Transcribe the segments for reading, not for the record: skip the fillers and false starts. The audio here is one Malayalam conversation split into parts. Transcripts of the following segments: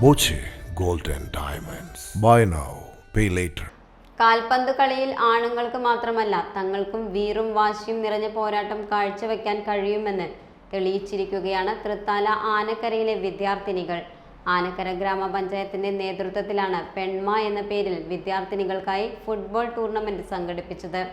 Boche Gold and Diamonds. Buy now, pay later. കാൽപന്ത് കളിയിൽ ആണുങ്ങൾക്ക് മാത്രമല്ല തങ്ങൾക്കും വീറും വാശിയും നിറഞ്ഞ പോരാട്ടം കാഴ്ചവെക്കാൻ കഴിയുമെന്ന് തെളിയിച്ചിരിക്കുകയാണ് തൃത്താല ആനക്കരയിലെ വിദ്യാർത്ഥിനികൾ. ആനക്കര ഗ്രാമപഞ്ചായത്തിന്റെ നേതൃത്വത്തിലാണ് പെൺമ എന്ന പേരിൽ വിദ്യാർത്ഥിനികൾക്കായി ഫുട്ബോൾ ടൂർണമെന്റ് സംഘടിപ്പിച്ചത്.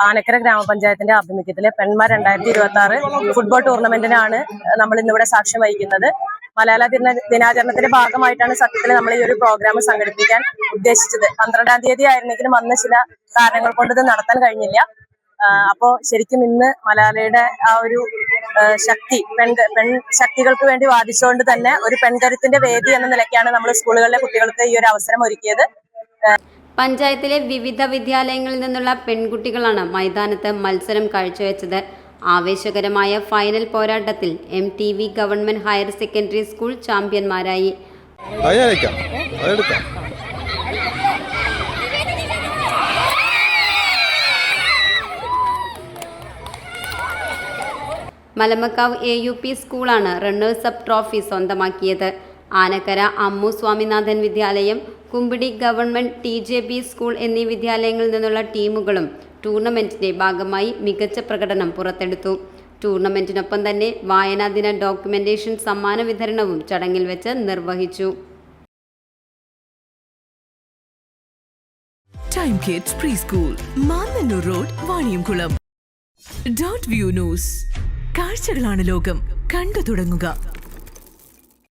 ആനക്കര ഗ്രാമപഞ്ചായത്തിന്റെ ആഭിമുഖ്യത്തില് പെൺമ 2026 ഫുട്ബോൾ ടൂർണമെന്റിനാണ് നമ്മൾ ഇന്നിവിടെ സാക്ഷ്യം വഹിക്കുന്നത്. മലയാള ദിനാചരണത്തിന്റെ ഭാഗമായിട്ടാണ് സത്യത്തിൽ നമ്മൾ ഈ ഒരു പ്രോഗ്രാം സംഘടിപ്പിക്കാൻ ഉദ്ദേശിച്ചത്. 12-ാം തീയതി ആയിരുന്നെങ്കിലും അന്ന് ചില കാരണങ്ങൾ കൊണ്ട് ഇത് നടത്താൻ കഴിഞ്ഞില്ല. അപ്പോ ശരിക്കും ഇന്ന് മലയാളിയുടെ ആ ഒരു ശക്തി പെൺ ശക്തികൾക്ക് വേണ്ടി വാദിച്ചുകൊണ്ട് തന്നെ ഒരു പെൺകരുത്തിന്റെ വേദി എന്ന നിലയ്ക്കാണ് നമ്മൾ സ്കൂളുകളിലെ കുട്ടികൾക്ക് ഈ ഒരു അവസരം ഒരുക്കിയത്. പഞ്ചായത്തിലെ വിവിധ വിദ്യാലയങ്ങളിൽ നിന്നുള്ള പെൺകുട്ടികളാണ് മൈതാനത്ത് മത്സരം കാഴ്ചവെച്ചത്. ആവേശകരമായ ഫൈനൽ പോരാട്ടത്തിൽ MTV government higher secondary school ചാമ്പ്യന്മാരായി. മലമക്കാവ് AUP സ്കൂളാണ് റണ്ണേഴ്സ് അപ്പ് ട്രോഫി സ്വന്തമാക്കിയത്. ആനക്കര അമ്മു സ്വാമിനാഥൻ വിദ്യാലയം, കുമ്പിടി ഗവൺമെന്റ് TJB സ്കൂൾ എന്നീ വിദ്യാലയങ്ങളിൽ നിന്നുള്ള ടീമുകളും ടൂർണമെന്റിന്റെ ഭാഗമായി മികച്ച പ്രകടനം പുറത്തെടുത്തു. ടൂർണമെന്റിനൊപ്പം തന്നെ വായനാ ദിന ഡോക്യുമെന്റേഷൻ സമ്മാന വിതരണവും ചടങ്ങിൽ വെച്ച് നിർവഹിച്ചു. Time kids pre school, Mannannur road, Vaniyamkulam. .view news. കാഴ്ചകളാണ് ലോകം, കണ്ടു തുടങ്ങുക.